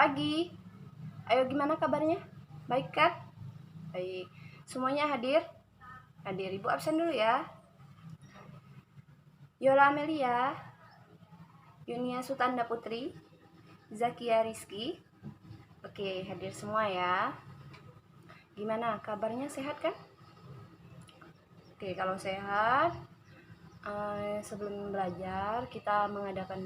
pagi. Ayo, gimana kabarnya? Baik kan? Baik. Semuanya hadir? Hadir. Ibu absen dulu ya. Yola Amelia, Yunia Sutanda Putri, Zakia Rizky. Oke, hadir semua ya. Gimana kabarnya, sehat kan? Oke, kalau sehat, sebelum belajar kita melakukan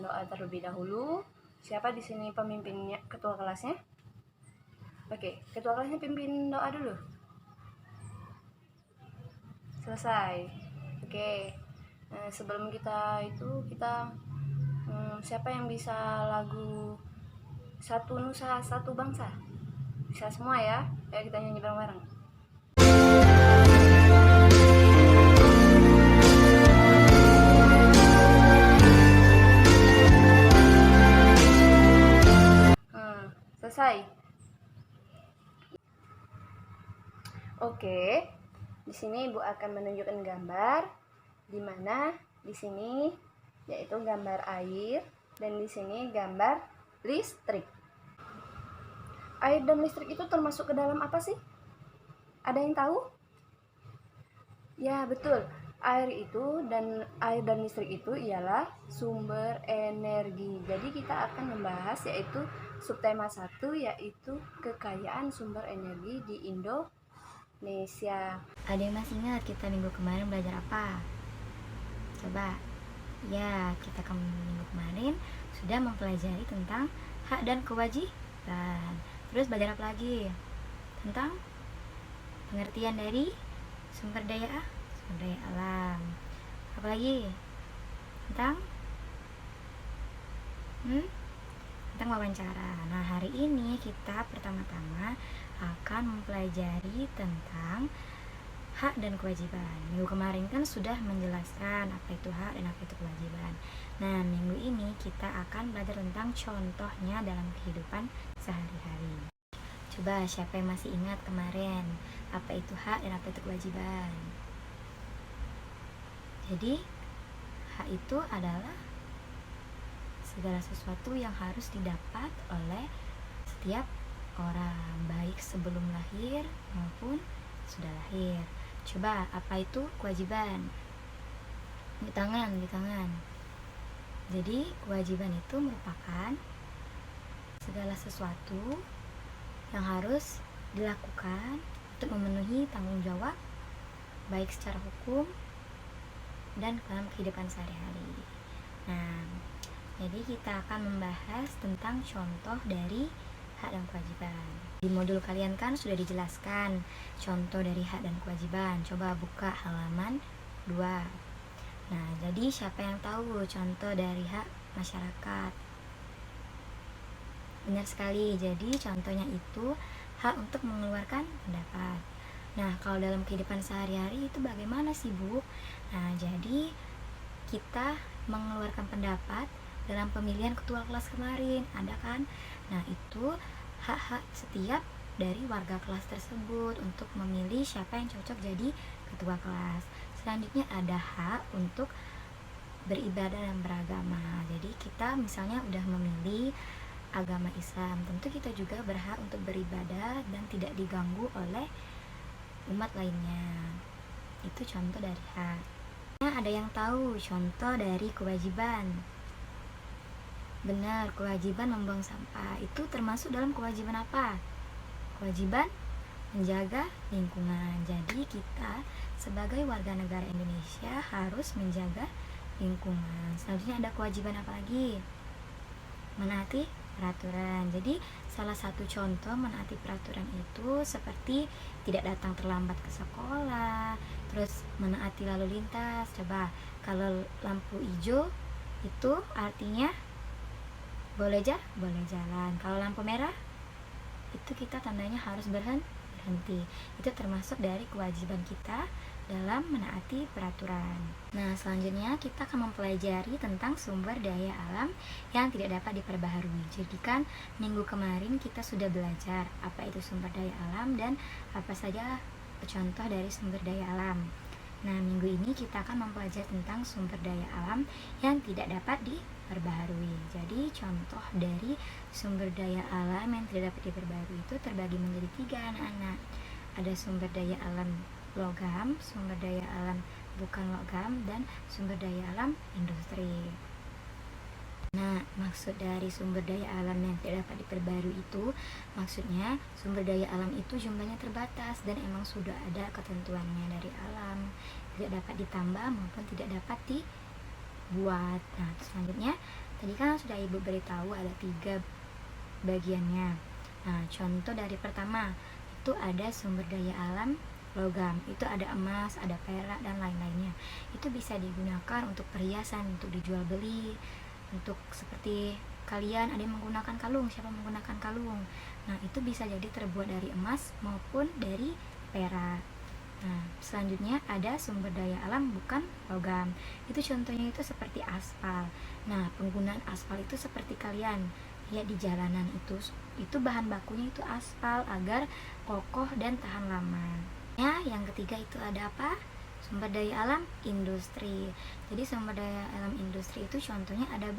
doa terlebih dahulu. Siapa di sini pemimpinnya, ketua kelasnya? Oke, ketua kelasnya pimpin doa dulu. Selesai. Oke. Sebelum kita siapa yang bisa lagu Satu Nusa Satu Bangsa? Bisa semua ya? Ayo kita nyanyi bareng-bareng. Selesai. Oke. Di sini Ibu akan menunjukkan gambar di mana di sini yaitu gambar air dan di sini gambar listrik. Air dan listrik itu termasuk ke dalam apa sih? Ada yang tahu? Ya, betul. Air dan listrik itu ialah sumber energi. Jadi kita akan membahas yaitu subtema 1 yaitu kekayaan sumber energi di Indonesia. Ada yang masih ingat kita minggu kemarin belajar apa? Coba. Ya, kita minggu kemarin sudah mempelajari tentang hak dan kewajiban. Terus belajar apa lagi? Tentang pengertian dari sumber daya alam. Apa lagi? Tentang wawancara. Nah, hari ini kita pertama-tama akan mempelajari tentang hak dan kewajiban. Minggu kemarin kan sudah menjelaskan apa itu hak dan apa itu kewajiban. Nah, minggu ini kita akan belajar tentang contohnya dalam kehidupan sehari-hari. Coba siapa yang masih ingat kemarin apa itu hak dan apa itu kewajiban? Jadi, hak itu adalah segala sesuatu yang harus didapat oleh setiap orang, baik sebelum lahir maupun sudah lahir. Coba, apa itu kewajiban? Di tangan. Jadi, kewajiban itu merupakan segala sesuatu yang harus dilakukan untuk memenuhi tanggung jawab baik secara hukum dan dalam kehidupan sehari-hari. Nah, jadi kita akan membahas tentang contoh dari hak dan kewajiban. Di modul kalian kan sudah dijelaskan contoh dari hak dan kewajiban. Coba buka halaman 2. Nah, jadi siapa yang tahu contoh dari hak masyarakat? Benar sekali. Jadi contohnya itu hak untuk mengeluarkan pendapat. Nah, kalau dalam kehidupan sehari-hari itu bagaimana sih, Bu? Nah, jadi kita mengeluarkan pendapat dalam pemilihan ketua kelas kemarin, ada kan? Nah, itu hak-hak setiap dari warga kelas tersebut untuk memilih siapa yang cocok jadi ketua kelas. Selanjutnya ada hak untuk beribadah dan beragama. Jadi kita misalnya udah memilih agama Islam, tentu kita juga berhak untuk beribadah dan tidak diganggu oleh umat lainnya. Itu contoh dari hak. Nah, ada yang tahu contoh dari kewajiban? Benar, kewajiban membuang sampah. Itu termasuk dalam kewajiban apa? Kewajiban menjaga lingkungan. Jadi kita sebagai warga negara Indonesia harus menjaga lingkungan. Selanjutnya ada kewajiban apa lagi? Menaati peraturan. Jadi salah satu contoh menaati peraturan itu seperti tidak datang terlambat ke sekolah, terus menaati lalu lintas. Coba, kalau lampu hijau itu artinya boleh jalan. Kalau lampu merah itu kita tandanya harus berhenti. Itu termasuk dari kewajiban kita dalam menaati peraturan. Nah, selanjutnya kita akan mempelajari tentang sumber daya alam yang tidak dapat diperbaharui. Jadi kan minggu kemarin kita sudah belajar apa itu sumber daya alam dan apa saja contoh dari sumber daya alam. Nah, minggu ini kita akan mempelajari tentang sumber daya alam yang tidak dapat diperbaharui. Jadi, contoh dari sumber daya alam yang tidak dapat diperbaharui itu terbagi menjadi 3, anak-anak. Ada sumber daya alam logam, sumber daya alam bukan logam, dan sumber daya alam industri. Nah, maksud dari sumber daya alam yang tidak dapat diperbarui itu, maksudnya sumber daya alam itu jumlahnya terbatas dan emang sudah ada ketentuannya dari alam, tidak dapat ditambah maupun tidak dapat dibuat. Nah, selanjutnya tadi kan sudah Ibu beritahu ada 3 bagiannya. Nah, contoh dari pertama itu ada sumber daya alam logam, itu ada emas, ada perak, dan lain-lainnya. Itu bisa digunakan untuk perhiasan, untuk dijual beli, untuk seperti kalian ada yang menggunakan kalung, siapa menggunakan kalung. Nah, itu bisa jadi terbuat dari emas maupun dari perak. Nah, selanjutnya ada sumber daya alam bukan logam. Itu contohnya itu seperti aspal. Nah, penggunaan aspal itu seperti kalian lihat di jalanan itu bahan bakunya itu aspal agar kokoh dan tahan lama. Ya, yang ketiga itu ada apa? Sumber daya alam industri. Jadi sumber daya alam industri itu contohnya ada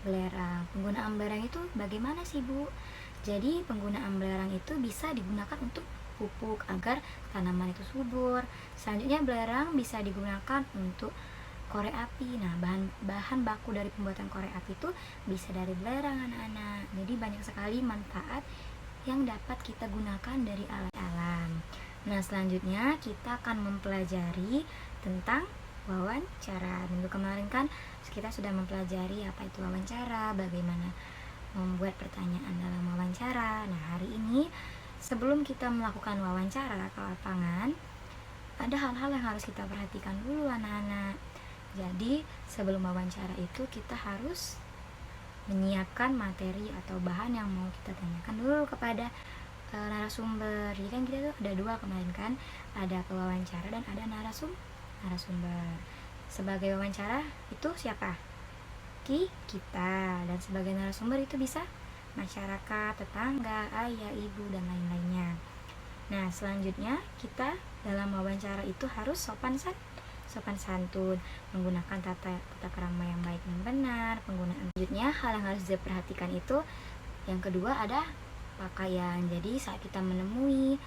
belerang. Penggunaan belerang itu bagaimana sih, Bu? Jadi penggunaan belerang itu bisa digunakan untuk pupuk agar tanaman itu subur. Selanjutnya belerang bisa digunakan untuk korek api. Nah, bahan baku dari pembuatan korek api itu bisa dari belerang, anak-anak. Jadi banyak sekali manfaat yang dapat kita gunakan dari alam. Nah, selanjutnya kita akan mempelajari tentang wawancara. Minggu kemarin kan kita sudah mempelajari apa itu wawancara, bagaimana membuat pertanyaan dalam wawancara. Nah, hari ini sebelum kita melakukan wawancara ke lapangan, ada hal-hal yang harus kita perhatikan dulu, anak-anak. Jadi, sebelum wawancara itu kita harus menyiapkan materi atau bahan yang mau kita tanyakan dulu kepada narasumber. Jadi kan kita tuh ada 2 kemarin kan, ada pewawancara dan ada narasumber. Sebagai wawancara itu siapa? Kita, dan sebagai narasumber itu bisa masyarakat, tetangga, ayah, ibu, dan lain-lainnya. Nah, selanjutnya kita dalam wawancara itu harus sopan santun, menggunakan tata krama yang baik dan benar. Penggunaan selanjutnya hal yang harus diperhatikan itu yang kedua ada pakaian. Jadi saat kita menemui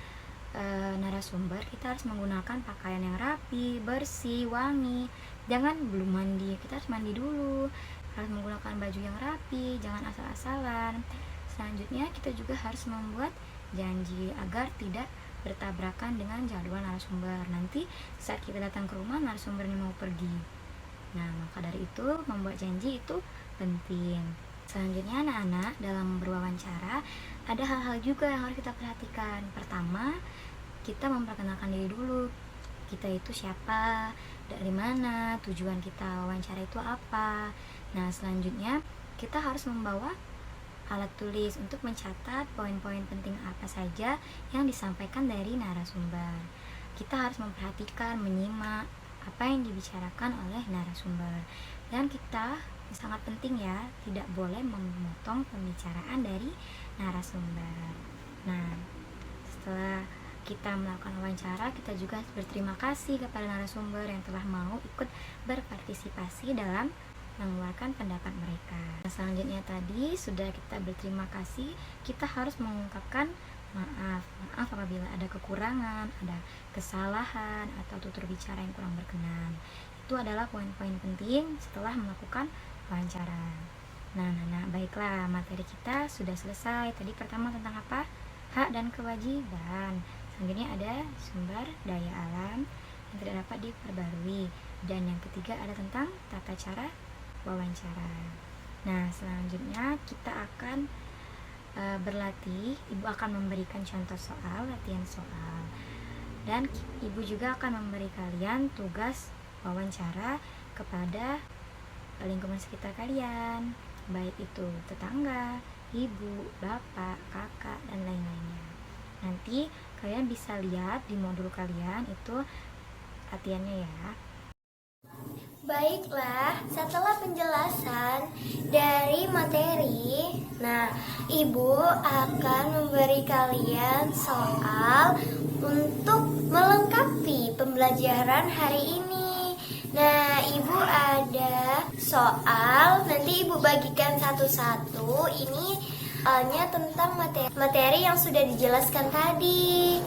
narasumber, kita harus menggunakan pakaian yang rapi, bersih, wangi. Jangan belum mandi, kita harus mandi dulu. Harus menggunakan baju yang rapi, jangan asal-asalan. Selanjutnya kita juga harus membuat janji agar tidak bertabrakan dengan jadwal narasumber. Nanti saat kita datang ke rumah narasumbernya mau pergi. Nah, maka dari itu membuat janji itu penting. Selanjutnya anak-anak dalam berwawancara ada hal-hal juga yang harus kita perhatikan. Pertama, kita memperkenalkan diri dulu. Kita itu siapa, dari mana, tujuan kita wawancara itu apa. Nah, selanjutnya kita harus membawa alat tulis untuk mencatat poin-poin penting apa saja yang disampaikan dari narasumber. Kita harus memperhatikan, menyimak apa yang dibicarakan oleh narasumber. Dan kita sangat penting ya, tidak boleh memotong pembicaraan dari narasumber. Nah, setelah kita melakukan wawancara, kita juga berterima kasih kepada narasumber yang telah mau ikut berpartisipasi dalam mengeluarkan pendapat mereka. Selanjutnya tadi sudah kita berterima kasih, kita harus mengungkapkan maaf apabila ada kekurangan, ada kesalahan atau tutur bicara yang kurang berkenan. Itu adalah poin-poin penting setelah melakukan wawancara. Nah, baiklah, materi kita sudah selesai. Tadi pertama tentang apa? Hak dan kewajiban. Selanjutnya ada sumber daya alam yang tidak dapat diperbarui. Dan yang ketiga ada tentang tata cara wawancara. Nah, selanjutnya kita akan berlatih. Ibu akan memberikan contoh soal, latihan soal. Dan ibu juga akan memberi kalian tugas wawancara kepada lingkungan sekitar kalian, baik itu tetangga, ibu, bapak, kakak, dan lain-lainnya. Nanti kalian bisa lihat di modul kalian itu latihannya ya. Baiklah, setelah penjelasan dari materi, Ibu akan memberi kalian soal untuk melengkapi pembahasan pembelajaran hari ini. Nah, Ibu ada soal, nanti Ibu bagikan satu-satu. Ini soalnya tentang materi yang sudah dijelaskan tadi.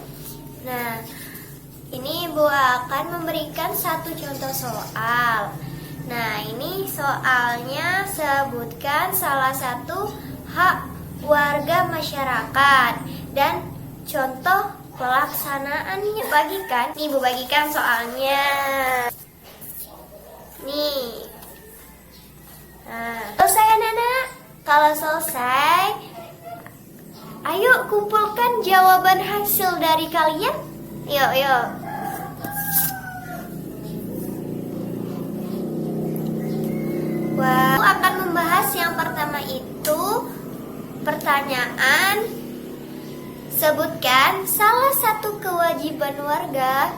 Nah, ini Ibu akan memberikan satu contoh soal. Nah, ini soalnya sebutkan salah satu hak warga masyarakat dan contoh pelaksanaannya. Bagikan, nih Ibu bagikan soalnya. Nih. Nah, selesai anak-anak? Kalau selesai, ayo kumpulkan jawaban hasil dari kalian. Yuk, yuk. Wah, aku akan membahas yang pertama itu pertanyaan. Sebutkan salah satu kewajiban warga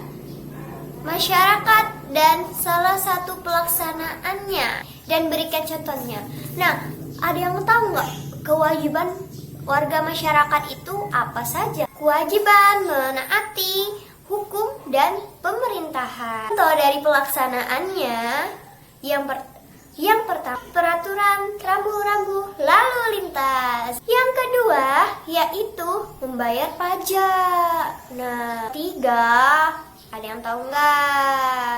masyarakat dan salah satu pelaksanaannya dan berikan contohnya. Nah, ada yang tahu nggak kewajiban warga masyarakat itu apa saja? Kewajiban menaati hukum dan pemerintahan. Contoh dari pelaksanaannya yang pertama, peraturan rambu-rambu lalu lintas. Yang kedua, yaitu membayar pajak. Nah, tiga, ada yang tahu nggak?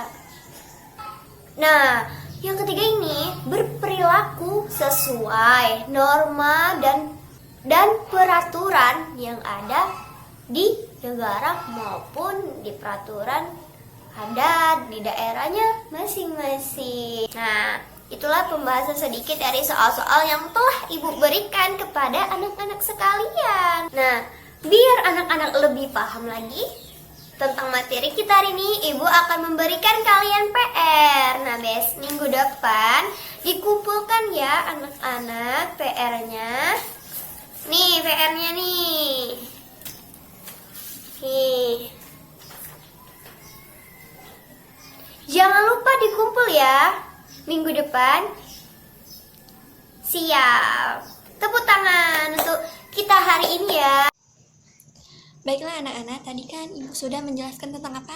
Nah, yang ketiga ini berperilaku sesuai norma dan peraturan yang ada di negara maupun di peraturan ada di daerahnya masing-masing. Nah, itulah pembahasan sedikit dari soal-soal yang telah Ibu berikan kepada anak-anak sekalian. Nah, biar anak-anak lebih paham lagi tentang materi kita hari ini, Ibu akan memberikan kalian PR. Nah, minggu depan dikumpulkan ya anak-anak PR-nya. Nih, PR-nya nih. Nih. Jangan lupa dikumpul ya. Minggu depan. Siap. Tepuk tangan untuk kita hari ini ya. Baiklah anak-anak, tadi kan Ibu sudah menjelaskan tentang apa?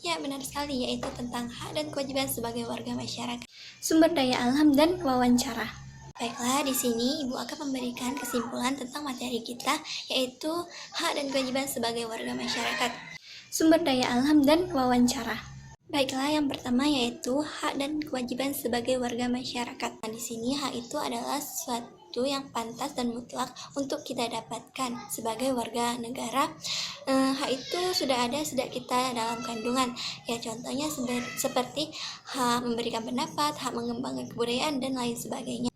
Ya, benar sekali, yaitu tentang hak dan kewajiban sebagai warga masyarakat, sumber daya alam, dan wawancara. Baiklah, di sini Ibu akan memberikan kesimpulan tentang materi kita, yaitu hak dan kewajiban sebagai warga masyarakat, sumber daya alam, dan wawancara. Baiklah, yang pertama yaitu hak dan kewajiban sebagai warga masyarakat. Nah, di sini hak itu adalah sesuatu yang pantas dan mutlak untuk kita dapatkan sebagai warga negara. Hak itu sudah ada sejak kita dalam kandungan. Ya, contohnya seperti hak memberikan pendapat, hak mengembangkan kebudayaan, dan lain sebagainya.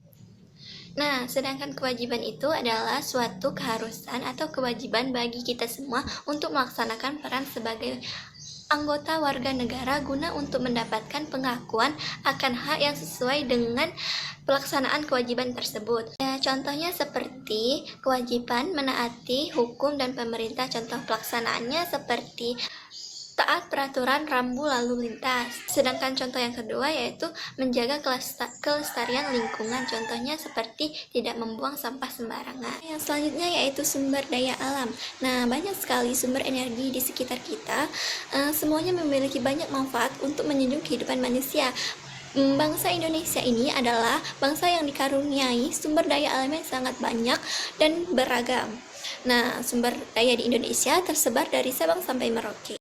Nah, sedangkan kewajiban itu adalah suatu keharusan atau kewajiban bagi kita semua untuk melaksanakan peran sebagai anggota warga negara guna untuk mendapatkan pengakuan akan hak yang sesuai dengan pelaksanaan kewajiban tersebut. Ya, contohnya seperti kewajiban menaati hukum dan pemerintah. Contoh pelaksanaannya seperti taat peraturan rambu lalu lintas. Sedangkan contoh yang kedua yaitu menjaga kelestarian lingkungan. Contohnya seperti tidak membuang sampah sembarangan. Yang selanjutnya yaitu sumber daya alam. Nah, banyak sekali sumber energi di sekitar kita. Semuanya memiliki banyak manfaat untuk menunjang kehidupan manusia. Bangsa Indonesia ini adalah bangsa yang dikaruniai sumber daya alam yang sangat banyak dan beragam. Nah, sumber daya di Indonesia tersebar dari Sabang sampai Merauke.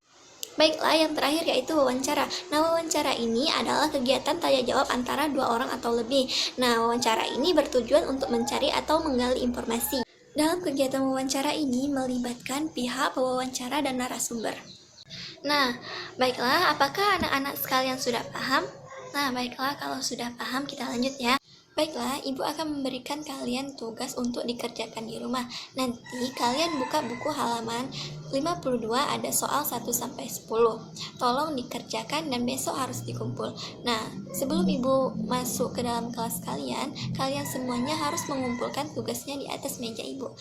Baiklah, yang terakhir yaitu wawancara. Nah, wawancara ini adalah kegiatan tanya jawab antara dua orang atau lebih. Nah, wawancara ini bertujuan untuk mencari atau menggali informasi. Dalam kegiatan wawancara ini melibatkan pihak pewawancara dan narasumber. Nah, baiklah, apakah anak-anak sekalian sudah paham? Nah, baiklah, kalau sudah paham kita lanjut ya. Baiklah, Ibu akan memberikan kalian tugas untuk dikerjakan di rumah. Nanti kalian buka buku halaman 52, ada soal 1-10. Tolong dikerjakan dan besok harus dikumpul. Nah, sebelum Ibu masuk ke dalam kelas kalian semuanya harus mengumpulkan tugasnya di atas meja Ibu.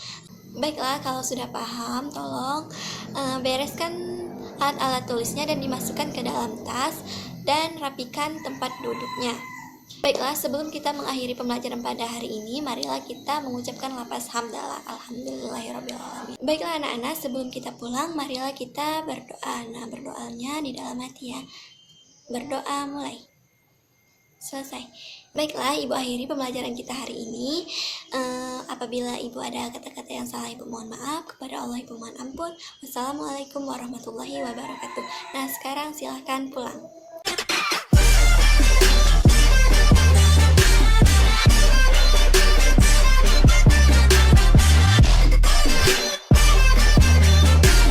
Baiklah, kalau sudah paham, tolong bereskan alat-alat tulisnya dan dimasukkan ke dalam tas dan rapikan tempat duduknya. Baiklah, sebelum kita mengakhiri pembelajaran pada hari ini, marilah kita mengucapkan lafaz hamdalah. Alhamdulillahirrahmanirrahim. Baiklah anak-anak, sebelum kita pulang, marilah kita berdoa. Nah, berdoanya di dalam hati ya. Berdoa mulai. Selesai. Baiklah, Ibu akhiri pembelajaran kita hari ini. Apabila Ibu ada kata-kata yang salah, Ibu mohon maaf. Kepada Allah Ibu mohon ampun. Wassalamualaikum warahmatullahi wabarakatuh. Nah, sekarang silahkan pulang.